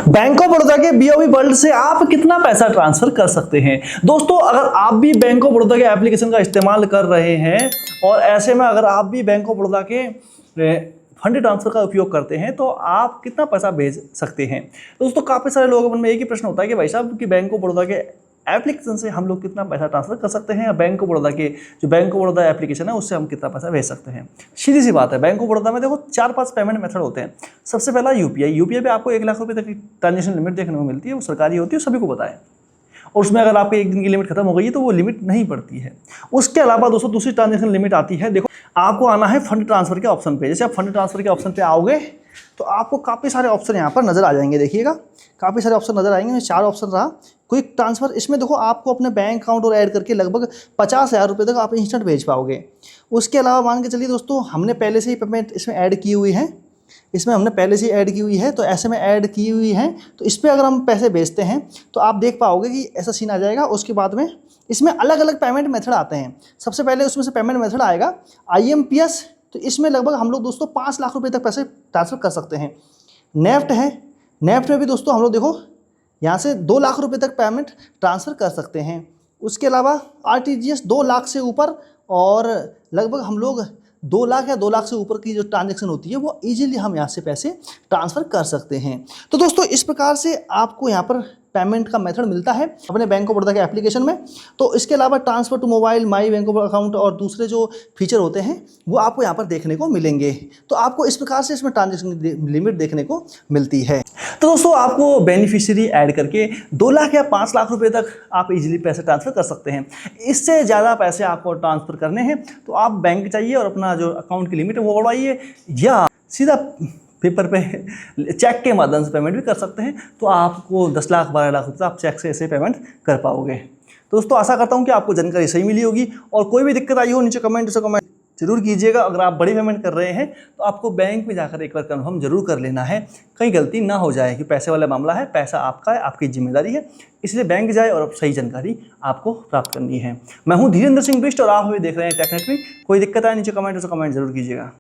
Bank of Baroda के BOB world से आप कितना पैसा ट्रांसफर कर सकते हैं। दोस्तों, अगर आप भी बैंक ऑफ बड़ौदा के एप्लीकेशन का इस्तेमाल कर रहे हैं और ऐसे में अगर आप भी बैंक ऑफ बड़ौदा के फंड ट्रांसफर का उपयोग करते हैं तो आप कितना पैसा भेज सकते हैं। दोस्तों, काफ़ी सारे लोगों के मन में एक ही प्रश्न होता है कि भाई साहब कि बैंक ऑफ बड़ौदा के एप्लीकेशन से हम लोग कितना पैसा ट्रांसफर कर सकते हैं या बैंक ऑफ बड़ौदा के जो बैंक ऑफ बड़ौदा एप्लीकेशन है उससे हम कितना पैसा भेज सकते हैं। सीधी सी बात है, बैंक ऑफ बड़ौदा में देखो 4-5 पेमेंट मेथड होते हैं। सबसे पहला यूपीआई पे आपको 1 लाख रुपए तक की ट्रांजेक्शन लिमिट देखने को मिलती है। वो सरकारी होती है, सभी को पता है, और उसमें अगर आपके 1 दिन की लिमिट खत्म हो गई है तो वो लिमिट नहीं पड़ती है। उसके अलावा दोस्तों दूसरी ट्रांजेक्शन लिमिट आती है। देखो, आपको आना है फंड ट्रांसफर के ऑप्शन पे। जैसे आप फंड ट्रांसफर के ऑप्शन पे आओगे तो आपको काफ़ी सारे ऑप्शन यहाँ पर नजर आ जाएंगे। देखिएगा, काफ़ी सारे ऑप्शन नजर आएंगे। 4 ऑप्शन रहा। क्विक ट्रांसफर, इसमें देखो आपको अपने बैंक अकाउंट और ऐड करके लगभग 50,000 रुपये तक आप इंस्टेंट भेज पाओगे। उसके अलावा मान के चलिए दोस्तों, हमने पहले से ही पेमेंट इसमें ऐड की हुई है, तो ऐसे में ऐड की हुई है तो इस पर अगर हम पैसे भेजते हैं तो आप देख पाओगे कि ऐसा सीन आ जाएगा। उसके बाद में इसमें अलग अलग पेमेंट मेथड आते हैं। सबसे पहले उसमें से पेमेंट मेथड आएगा IMPS, तो इसमें लगभग हम लोग दोस्तों 5 लाख रुपए तक पैसे ट्रांसफर कर सकते हैं। नेफ्ट है, नेफ्ट में भी दोस्तों हम लोग देखो यहाँ से 2 लाख रुपए तक पेमेंट ट्रांसफ़र कर सकते हैं। उसके अलावा RTGS 2 लाख से ऊपर, और लगभग हम लोग 2 लाख या 2 लाख से ऊपर की जो ट्रांजैक्शन होती है वो इजीली हम यहाँ से पैसे ट्रांसफ़र कर सकते हैं। तो दोस्तों, इस प्रकार से आपको यहाँ पर पेमेंट का मेथड मिलता है अपने बैंक ऑफ बड़ौदा के एप्लीकेशन में। तो इसके अलावा transfer to mobile, my bank of account और दूसरे जो फीचर होते हैं वो आपको यहाँ पर देखने को मिलेंगे। तो आपको इस प्रकार से इसमें ट्रांजैक्शन लिमिट देखने को मिलती है। तो दोस्तों, आपको बेनिफिशियरी ऐड करके 2 लाख या 5 लाख रुपए तक आप इजीली पैसे ट्रांसफ़र कर सकते हैं। इससे ज़्यादा पैसे आपको ट्रांसफ़र करने हैं तो आप बैंक जाइए और अपना जो अकाउंट की लिमिट है वो बढ़वाइए, या सीधा पेपर पे चेक के माध्यम से पेमेंट भी कर सकते हैं। तो आपको 10 लाख 12 लाख रुपये आप चेक से ऐसे पेमेंट कर पाओगे। तो दोस्तों, आशा करता हूँ कि आपको जानकारी सही मिली होगी, और कोई भी दिक्कत आई हो नीचे कमेंट जरूर कीजिएगा। अगर आप बड़ी पेमेंट कर रहे हैं तो आपको बैंक में जाकर एक बार कन्फर्म जरूर कर लेना है, कहीं गलती ना हो जाए कि पैसे वाला मामला है, पैसा आपका है, आपकी जिम्मेदारी है, इसलिए बैंक जाए और सही जानकारी आपको प्राप्त करनी है। मैं हूं धीरेन्द्र सिंह बिष्ट और आप हमें देख रहे हैं टेक्निक में। कोई दिक्कत आए नीचे कमेंट जरूर कीजिएगा।